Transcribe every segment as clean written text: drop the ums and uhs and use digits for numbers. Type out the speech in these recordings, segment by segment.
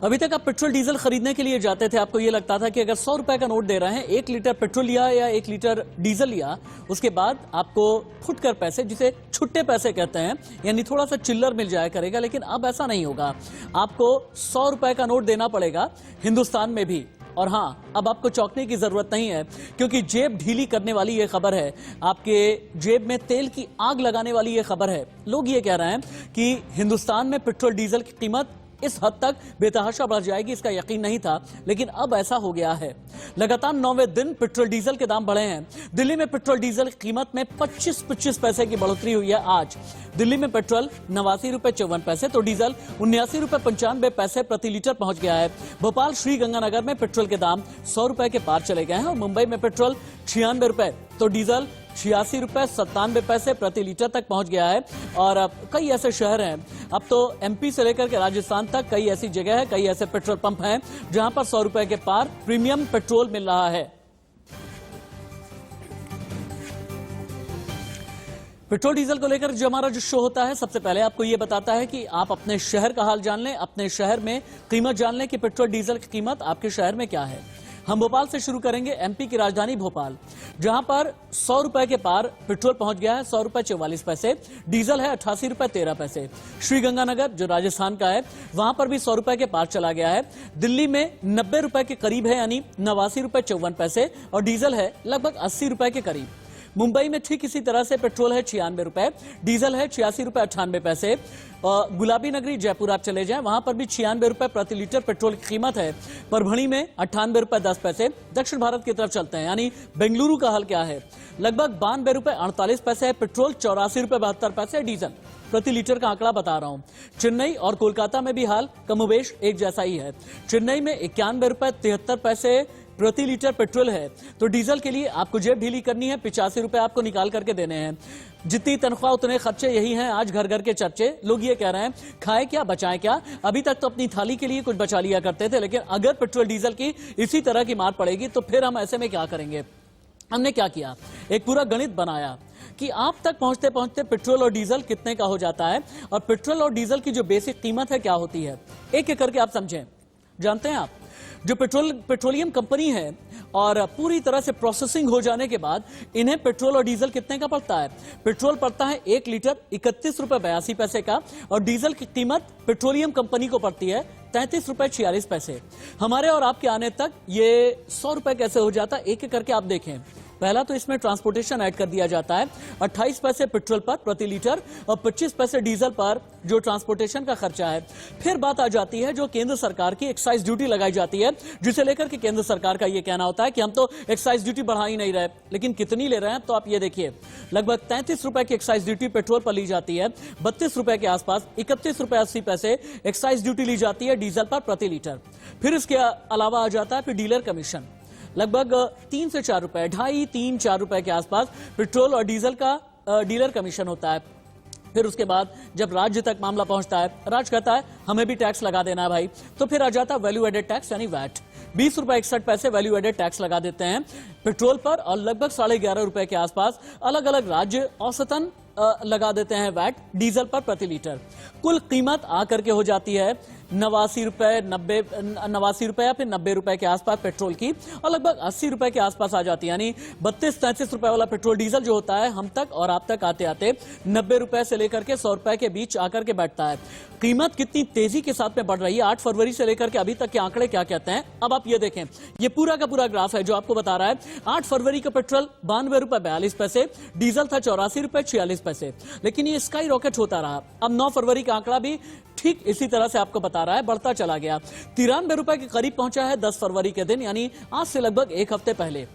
अभी तक आप पेट्रोल डीजल खरीदने के लिए जाते थे, आपको ये लगता था कि अगर 100 रुपए का नोट दे रहे हैं, 1 लीटर पेट्रोल लिया या 1 लीटर डीजल लिया, उसके बाद आपको फुटकर पैसे, जिसे छुट्टे पैसे कहते हैं, यानी थोड़ा सा चिल्लर मिल जाया करेगा। लेकिन अब ऐसा नहीं होगा, आपको 100 रुपए का नोट देना पड़ेगा हिंदुस्तान में भी। और हां, अब आपको चौंकने की जरूरत नहीं है, क्योंकि जेब ढीली करने वाली यह खबर है, आपके जेब में तेल की आग लगाने वाली यह खबर है। लोग ये कह रहे हैं कि हिंदुस्तान में पेट्रोल डीजल की कीमत इस हद तक बेतहाशा बढ़ जाएगी, इसका यकीन नहीं था, लेकिन अब ऐसा हो गया है। लगातार 9वें दिन पेट्रोल डीजल के दाम बढ़े हैं। दिल्ली में पेट्रोल डीजल की कीमत में 25 पैसे की बढ़ोतरी हुई है। आज दिल्ली में पेट्रोल 89 रुपए 54 पैसे तो डीजल 79 रुपए 95 पैसे प्रति लीटर पहुंच गया है। भोपाल श्री गंगानगर में पेट्रोल के दाम 100 रुपए के पार चले गए हैं और मुंबई में पेट्रोल 96 रुपए तो डीजल 86 रुपए 97 पैसे प्रति लीटर तक पहुंच गया है। और अब कई ऐसे शहर हैं, अब तो एमपी से लेकर के राजस्थान तक कई ऐसी जगह है, कई ऐसे पेट्रोल पंप हैं जहां पर 100 रुपए के पार प्रीमियम पेट्रोल मिल रहा है। पेट्रोल डीजल को लेकर जो हमारा जो शो होता है, सबसे पहले आपको यह बताता है कि आप अपने शहर का हाल जान लें, अपने शहर में कीमत जान लें कि पेट्रोल डीजल की कीमत आपके शहर में क्या है। हम भोपाल से शुरू करेंगे, एमपी की राजधानी भोपाल, जहां पर 100 रुपए के पार पेट्रोल पहुंच गया है, 100 रुपए 44 पैसे, डीजल है 88 रुपए 13 पैसे। श्रीगंगानगर जो राजस्थान का है, वहां पर भी 100 रुपए के पार चला गया है। दिल्ली में 90 रुपए के करीब है, यानी 89 रुपए 54 पैसे और डीजल है लगभग 80 रुपए के करीब। मुंबई में ठीक इसी तरह से पेट्रोल है 96 रुपए, डीजल है 86 रुपए 98 पैसे। गुलाबी नगरी जयपुर आप चले जाएं, वहां पर भी 96 रुपए प्रति लीटर पेट्रोल की कीमत है। परभणी में 98 रुपए 10 पैसे। दक्षिण भारत की तरफ चलते हैं, यानी बेंगलुरु का हाल क्या है, लगभग 92 रुपए 48 पैसे है पेट्रोल, 84 रुपए 72 पैसे डीजल प्रति लीटर का आंकड़ा बता रहा हूं। चेन्नई और कोलकाता में भी हाल कमोबेश एक जैसा ही है। चेन्नई में 91 रुपए 73 पैसे प्रति लीटर पेट्रोल है, तो डीजल के लिए आपको जेब ढीली करनी है, 85 रुपए आपको निकाल करके देने हैं। जितनी तनख्वाह उतने खर्चे, यही हैं आज घर घर के चर्चे। लोग ये कह रहे हैं खाए क्या बचाएं क्या। अभी तक तो अपनी थाली के लिए कुछ बचा लिया करते थे, लेकिन अगर पेट्रोल डीजल की इसी तरह की मार पड़ेगी तो फिर हम ऐसे में क्या करेंगे। हमने क्या किया, एक पूरा गणित बनाया कि आप तक पहुंचते पहुंचते पेट्रोल और डीजल कितने का हो जाता है और पेट्रोल और डीजल की जो बेसिक कीमत है क्या होती है। एक एक करके आप समझें। जानते हैं आप, जो पेट्रोलियम कंपनी है और पूरी तरह से प्रोसेसिंग हो जाने के बाद इन्हें पेट्रोल और डीजल कितने का पड़ता है। पेट्रोल पड़ता है 1 लीटर 31 रुपए 82 पैसे का और डीजल की कीमत पेट्रोलियम कंपनी को पड़ती है 33 रुपए 46 पैसे। हमारे और आपके आने तक ये 100 रुपए कैसे हो जाता है, एक एक करके आप देखें। पहला तो इसमें ट्रांसपोर्टेशन ऐड कर दिया जाता है, 28 पैसे पेट्रोल पर प्रति लीटर और 25 पैसे डीजल पर जो ट्रांसपोर्टेशन का खर्चा है। फिर बात आ जाती है जो केंद्र सरकार की एक्साइज ड्यूटी लगाई जाती है, जिसे लेकर के केंद्र सरकार का यह कहना होता है कि हम तो एक्साइज ड्यूटी बढ़ा ही नहीं रहे, लेकिन कितनी ले रहे हैं तो आप ये देखिए, लगभग 33 रुपए की एक्साइज ड्यूटी पेट्रोल पर ली जाती है, 32 रुपए के आसपास 31 रुपए 80 पैसे एक्साइज ड्यूटी ली जाती है डीजल पर प्रति लीटर। फिर इसके अलावा आ जाता है फिर डीलर कमीशन, लगभग 3 से 4 रुपए, 2.5, 3, 4 रुपए के आसपास पेट्रोल और डीजल का डीलर कमीशन होता है। फिर उसके बाद जब राज्य तक मामला पहुंचता है, राज्य कहता है हमें भी टैक्स लगा देना है भाई, तो फिर आ जाता है वैल्यू एडेड टैक्स यानी वैट। 20 रुपए 61 पैसे वैल्यू एडेड टैक्स लगा देते हैं पेट्रोल पर और लगभग 11.5 रुपए के आसपास अलग अलग राज्य औसतन लगा देते हैं वैट डीजल पर प्रति लीटर। कुल कीमत आकर के हो जाती है 89 रुपए या फिर 90 रुपए के आसपास पेट्रोल की और लगभग 80 रुपए के आसपास आ जाती है, यानी 32-33 रुपए वाला पेट्रोल डीजल जो होता है हम तक और आप तक आते आते 90 रुपए से लेकर के 100 रुपए के बीच आकर के बैठता है। कीमत कितनी तेजी के साथ में बढ़ रही है, 8 फरवरी से लेकर के अभी तक के आंकड़े क्या कहते हैं। अब आप ये देखें, ये पूरा का पूरा ग्राफ है जो आपको बता रहा है 8 फरवरी का पेट्रोल 92 रुपए 42 पैसे, डीजल था 84 रुपए 46 पैसे, लेकिन ये स्काई रॉकेट होता रहा। अब 9 फरवरी का आंकड़ा भी ठीक इसी तरह से आपको बता रहा है, बढ़ता चला गया, 93 रुपए के करीब पहुंचा है 10 फरवरी के दिन, यानी आज से लगभग एक हफ्ते पहले।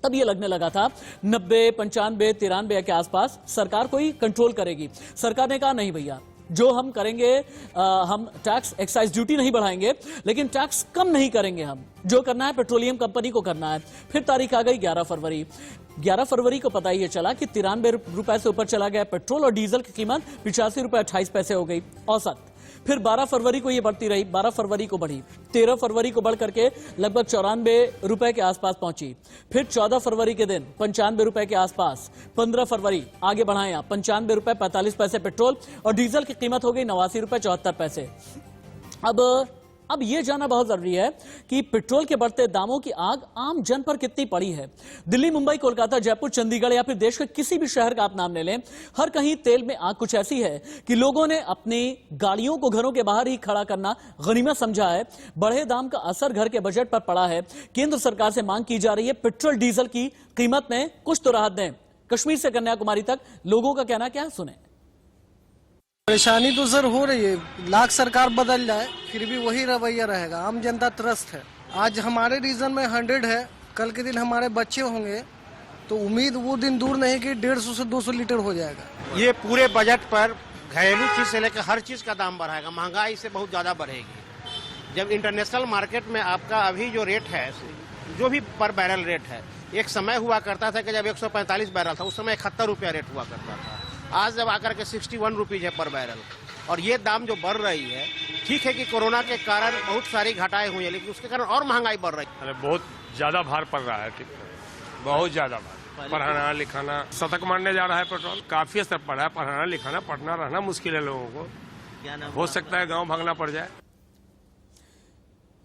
तब ये लगने लगा था 90, 95, 93 के आसपास सरकार को ही कंट्रोल करेगी। सरकार ने कहा नहीं भैया, जो हम करेंगे हम टैक्स एक्साइज ड्यूटी नहीं बढ़ाएंगे, लेकिन टैक्स कम नहीं करेंगे, हम जो करना है पेट्रोलियम कंपनी को करना है। फिर तारीख आ गई 11 फरवरी। 11 फरवरी को पता ही चला कि 93 रुपए से ऊपर चला गया पेट्रोल और डीजल की कीमत 85 रुपए 28 पैसे हो गई औसत। फिर 12 फरवरी को ये बढ़ती रही, 12 फरवरी को बढ़ी, 13 फरवरी को बढ़ करके लगभग 94 रुपए के आसपास पहुंची। फिर 14 फरवरी के दिन 95 रुपए के आसपास, 15 फरवरी आगे बढ़ाएं आप, 95 रुपए 45 पैसे पेट्रोल और डीजल की कीमत हो गई 89 रुपए 74 पैसे। अब अब यह जानना बहुत जरूरी है कि पेट्रोल के बढ़ते दामों की आग आम जन पर कितनी पड़ी है। दिल्ली, मुंबई, कोलकाता, जयपुर, चंडीगढ़ या फिर देश के किसी भी शहर का आप नाम ले लें, हर कहीं तेल में आग कुछ ऐसी है कि लोगों ने अपनी गाड़ियों को घरों के बाहर ही खड़ा करना गनीमत समझा है। बढ़े दाम का असर घर के बजट पर पड़ा है। केंद्र सरकार से मांग की जा रही है पेट्रोल डीजल की कीमत में कुछ तो राहत दें। कश्मीर से कन्याकुमारी तक लोगों का कहना क्या है, सुने। परेशानी तो सर हो रही है, लाख सरकार बदल जाए फिर भी वही रवैया रहेगा, आम जनता त्रस्त है। आज हमारे रीजन में 100 है, कल के दिन हमारे बच्चे होंगे तो उम्मीद वो दिन दूर नहीं कि 150 से 200 लीटर हो जाएगा। ये पूरे बजट पर घरेलू चीज से लेकर हर चीज का दाम बढ़ाएगा, महंगाई से बहुत ज्यादा बढ़ेगी। जब इंटरनेशनल मार्केट में आपका अभी जो रेट है, जो भी पर बैरल रेट है, एक समय हुआ करता था कि जब 145 बैरल था उस समय 71 रुपया रेट हुआ करता था। आज जब आकर के 61 रुपीज है पर बैरल, और ये दाम जो बढ़ रही है, ठीक है कि कोरोना के कारण बहुत सारी घटाएं हुई है, लेकिन उसके कारण और महंगाई बढ़ रही है। बहुत ज्यादा भार पड़ रहा है, बहुत ज्यादा भार। पढ़ाना लिखाना शतक मारने जा रहा है पेट्रोल, काफी असर पड़ा है। पढ़ाना लिखाना पढ़ना रहना मुश्किल है लोगों को, हो सकता है गाँव भागना पड़ जाए।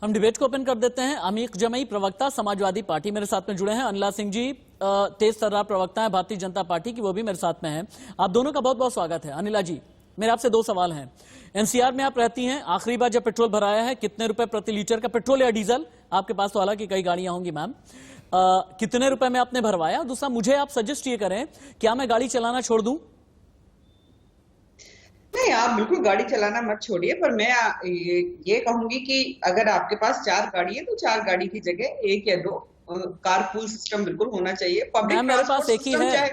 हम डिबेट को ओपन कर देते हैं। अमीक जमई, प्रवक्ता समाजवादी पार्टी, मेरे साथ में जुड़े हैं। अनिला सिंह जी, तेज तर्रार प्रवक्ता है भारतीय जनता पार्टी की, वो भी मेरे साथ में है। आप दोनों का बहुत बहुत स्वागत है। अनिला जी, मेरे आपसे 2 सवाल हैं। एनसीआर में आप रहती हैं, आखिरी बार जब पेट्रोल भराया है कितने रुपए प्रति लीटर का पेट्रोल या डीजल? आपके पास तो हालांकि कई गाड़ियां होंगी मैम, कितने रुपए में आपने भरवाया? दूसरा, मुझे आप सजेस्ट ये करें, क्या मैं गाड़ी चलाना छोड़ दूं? नहीं, आप बिल्कुल गाड़ी चलाना मत छोड़िए, पर मैं ये कहूंगी कि अगर आपके पास 4 गाड़ी है तो 4 गाड़ी की जगह 1 या 2 कारपूल सिस्टम बिल्कुल होना चाहिए। पब्लिक मेरे पास एक ही है।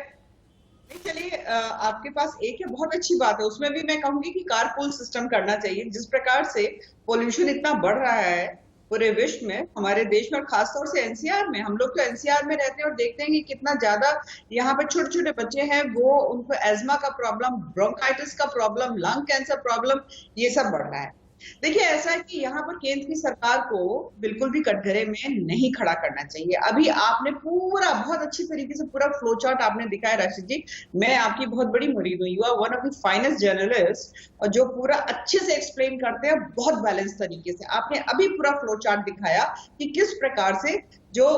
चलिए, आपके पास एक है, बहुत अच्छी बात है। उसमें भी मैं कहूंगी कि कारपूल सिस्टम करना चाहिए। जिस प्रकार से पोल्यूशन इतना बढ़ रहा है पूरे विश्व में, हमारे देश में, और खासतौर से एनसीआर में, हम लोग तो एनसीआर में रहते हैं और देखते हैं कि कितना ज्यादा यहाँ पे छोटे छोटे बच्चे हैं, वो उनको एज्मा का प्रॉब्लम, ब्रोंकाइटिस का प्रॉब्लम, लंग कैंसर प्रॉब्लम, ये सब बढ़ रहा है। देखिए, ऐसा है कि यहाँ पर केंद्र की सरकार को बिल्कुल भी कटघरे में नहीं खड़ा करना चाहिए। अभी आपने पूरा बहुत अच्छी तरीके से पूरा फ्लो चार्ट आपने दिखाया राशिद जी। मैं आपकी बहुत बड़ी मुरीद हूँ, you are one of the finest journalist, और जो पूरा अच्छे से एक्सप्लेन करते हैं बहुत बैलेंस तरीके से। आपने अभी पूरा फ्लो चार्ट दिखाया कि किस प्रकार से जो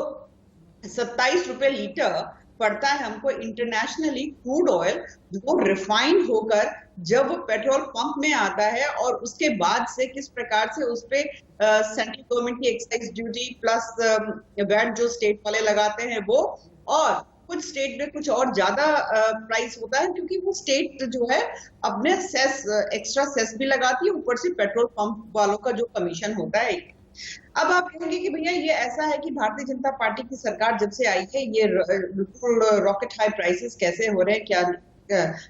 27 रुपए लीटर पड़ता है हमको इंटरनेशनली क्रूड ऑयल, वो रिफाइंड होकर जब वो पेट्रोल पंप में आता है, और उसके बाद से किस प्रकार से उस पे सेंट्रल गवर्नमेंट की एक्साइज ड्यूटी प्लस वैट जो स्टेट वाले लगाते हैं वो, और कुछ स्टेट में कुछ और ज्यादा प्राइस होता है, क्योंकि वो स्टेट जो है अपने सेस, एक्स्ट्रा सेस भी लगाती है, ऊपर से पेट्रोल पंप वालों का जो कमीशन होता है। अब आप कहेंगे कि भैया ये ऐसा है कि भारतीय जनता पार्टी की सरकार जब से आई है ये बिल्कुल रॉकेट हाई प्राइसेस कैसे हो रहे हैं, क्या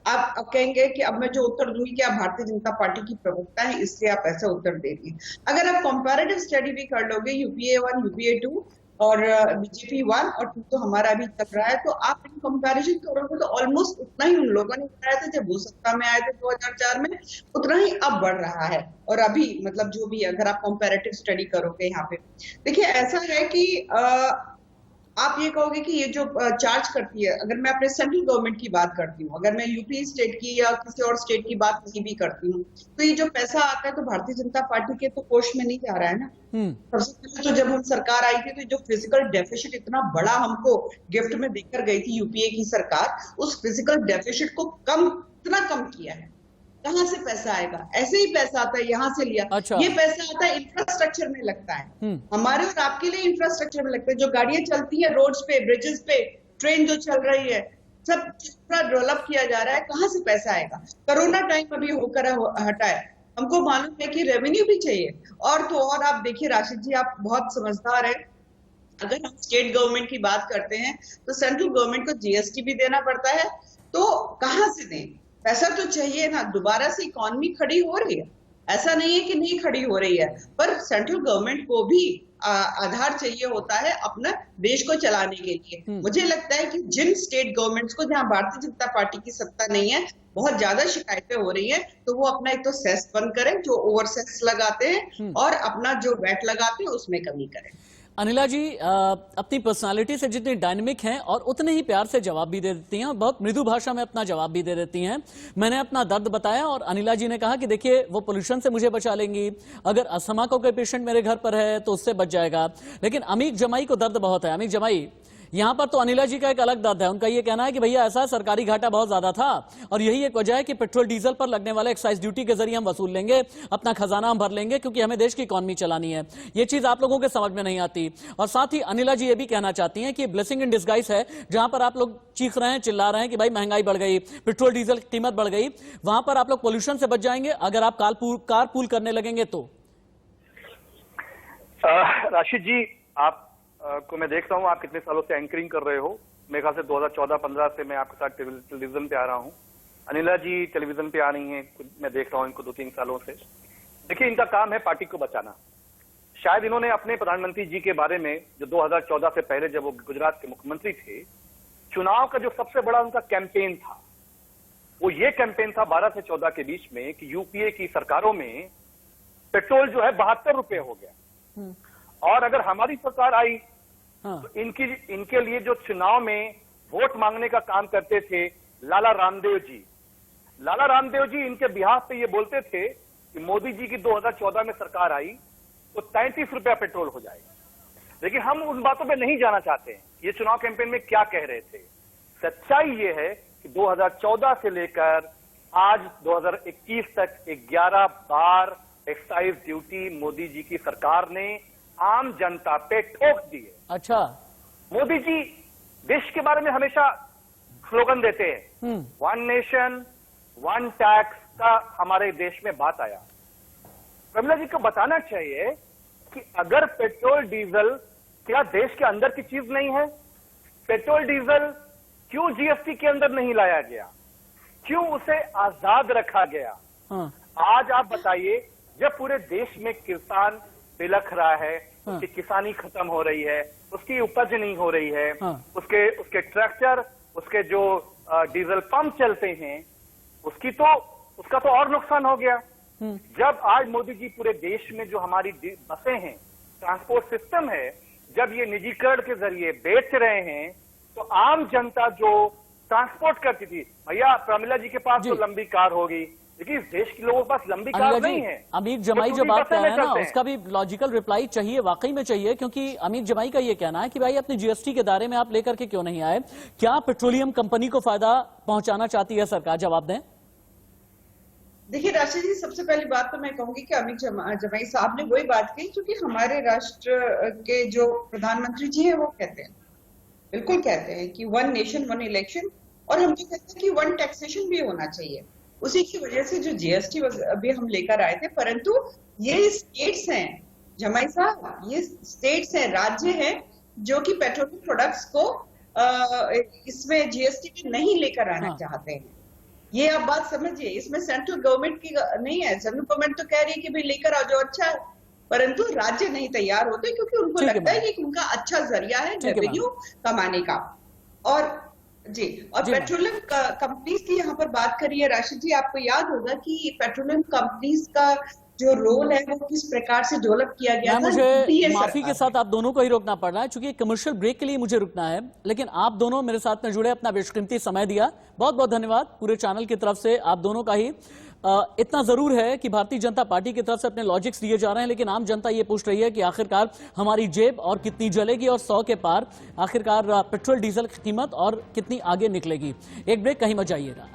आप कहेंगे कि अब मैं जो उत्तर दूंगी कि आप भारतीय जनता पार्टी की प्रवक्ता है इसलिए आप ऐसा उत्तर दे रही हैं। अगर आप कंपैरेटिव स्टडी भी कर लोगे, यूपीए 1, यूपीए 2 और बीजेपी 1 और 2 तो हमारा अभी चल रहा है, तो आप इन कंपैरिजन करोगे तो ऑलमोस्ट उतना ही उन लोगों ने बताया था जब वो सत्ता में आए थे 2004 में, उतना ही अब बढ़ रहा है। और अभी मतलब जो भी अगर आप कंपैरेटिव स्टडी करोगे यहाँ पे, देखिए ऐसा है कि आप ये कहोगे कि ये जो चार्ज करती है, अगर मैं अपने सेंट्रल गवर्नमेंट की बात करती हूँ, अगर मैं यूपी स्टेट की या किसी और स्टेट की बात नहीं भी करती हूँ, तो ये जो पैसा आता है तो भारतीय जनता पार्टी के तो कोष में नहीं जा रहा है ना। सबसे पहले तो जब हम सरकार आई थी तो जो फिजिकल डेफिसिट इतना बड़ा हमको गिफ्ट में देकर गई थी यूपीए की सरकार, उस फिजिकल डेफिसिट को इतना कम किया है। कहाँ से पैसा आएगा? ऐसे ही पैसा आता है, यहाँ से लिया। अच्छा। ये पैसा आता है इंफ्रास्ट्रक्चर में लगता है, हमारे और आपके लिए इंफ्रास्ट्रक्चर में लगता है। जो गाड़ियां चलती है रोड्स पे, ब्रिजेस पे, ट्रेन जो चल रही है, सब पूरा डेवलप किया जा रहा है। कहाँ से पैसा आएगा? कोरोना टाइम अभी होकर हटा है, हमको मालूम है कि रेवेन्यू भी चाहिए। और तो और आप देखिए राशिद जी, आप बहुत समझदार है, अगर हम स्टेट गवर्नमेंट की बात करते हैं तो सेंट्रल गवर्नमेंट को जीएसटी भी देना पड़ता है, तो कहाँ से दें? पैसा तो चाहिए ना। दोबारा से इकोनॉमी खड़ी हो रही है, ऐसा नहीं है कि नहीं खड़ी हो रही है, पर सेंट्रल गवर्नमेंट को भी आधार चाहिए होता है अपना देश को चलाने के लिए। मुझे लगता है कि जिन स्टेट गवर्नमेंट्स को जहां भारतीय जनता पार्टी की सत्ता नहीं है, बहुत ज्यादा शिकायतें हो रही हैं, तो वो अपना एक तो सेस बंद करें जो ओवर सेस लगाते हैं, और अपना जो वैट लगाते हैं उसमें कमी करें। अनिला जी अपनी पर्सनालिटी से जितनी डायनेमिक हैं और उतने ही प्यार से जवाब भी दे देती हैं और बहुत मृदु भाषा में अपना जवाब भी दे देती हैं। मैंने अपना दर्द बताया और अनिला जी ने कहा कि देखिए वो पोल्यूशन से मुझे बचा लेंगी, अगर अस्थमा का कोई पेशेंट मेरे घर पर है तो उससे बच जाएगा। लेकिन अमीक जमाई को दर्द बहुत है। अमीक जमाई, यहां पर तो अनिला जी का एक अलग दर्द है। उनका ये कहना है कि भैया ऐसा सरकारी घाटा बहुत ज्यादा था और यही एक वजह है कि पेट्रोल डीजल पर लगने वाले एक्साइज ड्यूटी के जरिए हम वसूल लेंगे, अपना खजाना हम भर लेंगे, क्योंकि हमें देश की इकॉनमी चलानी है। ये चीज आप लोगों के समझ में नहीं आती। और साथ ही अनिला जी ये भी कहना चाहती हैं कि ब्लेसिंग इन डिस्गाइज है, जहां पर आप लोग चीख रहे हैं, चिल्ला रहे हैं कि भाई महंगाई बढ़ गई, पेट्रोल डीजल की कीमत बढ़ गई, वहां पर आप लोग पोल्यूशन से बच जाएंगे अगर आप कार पूल करने लगेंगे तो। राशिद जी, आप को मैं देख रहा हूँ, आप कितने सालों से एंकरिंग कर रहे हो। मेरे ख्याल से 2014-15 से मैं आपके साथ टेलीविजन पे आ रहा हूँ। अनिला जी टेलीविजन पे आ रही हैं, मैं देख रहा हूँ इनको 2-3 सालों से। देखिए, इनका काम है पार्टी को बचाना। शायद इन्होंने अपने प्रधानमंत्री जी के बारे में, जो 2014 से पहले जब वो गुजरात के मुख्यमंत्री थे, चुनाव का जो सबसे बड़ा उनका कैंपेन था, वो ये कैंपेन था 12 से 14 के बीच में कि यूपीए की सरकारों में पेट्रोल जो है 72 रुपए हो गया और अगर हमारी सरकार आई तो इनके लिए जो चुनाव में वोट मांगने का काम करते थे लाला रामदेव जी इनके बिहाफ पे ये बोलते थे कि मोदी जी की 2014 में सरकार आई तो 33 रुपया पेट्रोल हो जाएगा। लेकिन हम उन बातों पे नहीं जाना चाहते हैं ये चुनाव कैंपेन में क्या कह रहे थे। सच्चाई ये है कि 2014 से लेकर आज 2021 तक 11 बार एक्साइज ड्यूटी मोदी जी की सरकार ने आम जनता पे ठोक दी है। अच्छा, मोदी जी देश के बारे में हमेशा स्लोगन देते हैं, 1 नेशन 1 टैक्स का हमारे देश में बात आया। प्रमिला जी को बताना चाहिए कि अगर पेट्रोल डीजल क्या देश के अंदर की चीज नहीं है? पेट्रोल डीजल क्यों जीएसटी के अंदर नहीं लाया गया? क्यों उसे आजाद रखा गया? आज आप बताइए, जब पूरे देश में किसान बिलख रहा है, उसकी किसानी खत्म हो रही है, उसकी उपज नहीं हो रही है, उसके ट्रैक्टर, उसके जो डीजल पंप चलते हैं, उसका तो और नुकसान हो गया। जब आज मोदी जी पूरे देश में जो हमारी बसें हैं, ट्रांसपोर्ट सिस्टम है, जब ये निजीकरण के जरिए बेच रहे हैं, तो आम जनता जो ट्रांसपोर्ट करती थी, भैया प्रमिला जी के पास तो लंबी कार होगी, लेकिन इस देश के लोगों के पास लंबी कार नहीं है। अमीक जमाई जो बात कह रहे हैं ना, उसका भी लॉजिकल रिप्लाई चाहिए, वाकई में चाहिए, क्योंकि अमीक जमाई का ये कहना है कि भाई अपने जीएसटी के दायरे में आप लेकर के क्यों नहीं आए? क्या पेट्रोलियम कंपनी को फायदा पहुंचाना चाहती है सरकार? जवाब दें। देखिए राशिद जी, सबसे पहली बात तो मैं कहूंगी कि अमीक जमाई साहब ने वही बात कही जो कि हमारे राष्ट्र के जो प्रधानमंत्री जी हैं वो कहते हैं, बिल्कुल कहते हैं कि 1 नेशन 1 इलेक्शन, और हम ये कहते हैं कि 1 टैक्सेशन भी होना चाहिए। उसी की वजह से जो जीएसटी अभी हम लेकर आए थे, परंतु ये स्टेट्स हैं जमाई साहब, ये स्टेट्स हैं, राज्य हैं जो कि पेट्रोलियम प्रोडक्ट्स को इसमें जीएसटी में नहीं लेकर आना चाहते हैं। ये आप बात समझिए, इसमें सेंट्रल गवर्नमेंट की नहीं है। सेंट्रल गवर्नमेंट तो कह रही है कि भाई लेकर आ जाओ, अच्छा है, परंतु राज्य नहीं तैयार होते क्योंकि उनको लगता है कि उनका अच्छा जरिया है रेवेन्यू कमाने का। और पेट्रोलियम कंपनीज की यहाँ पर बात करिए राशिद जी, आपको याद होगा कि पेट्रोलियम कंपनीज का जो रोल है वो किस प्रकार से डेवलप किया गया था। मुझे माफी के साथ आप दोनों को ही रोकना पड़ रहा है, क्योंकि कमर्शियल ब्रेक के लिए मुझे रुकना है, लेकिन आप दोनों मेरे साथ में जुड़े, अपना बेशकीमती समय दिया, बहुत बहुत धन्यवाद पूरे चैनल की तरफ से आप दोनों का ही। इतना जरूर है कि भारतीय जनता पार्टी की तरफ से अपने लॉजिक्स दिए जा रहे हैं, लेकिन आम जनता ये पूछ रही है कि आखिरकार हमारी जेब और कितनी जलेगी और 100 के पार आखिरकार पेट्रोल डीजल की कीमत और कितनी आगे निकलेगी। एक ब्रेक, कहीं मत जाइएगा।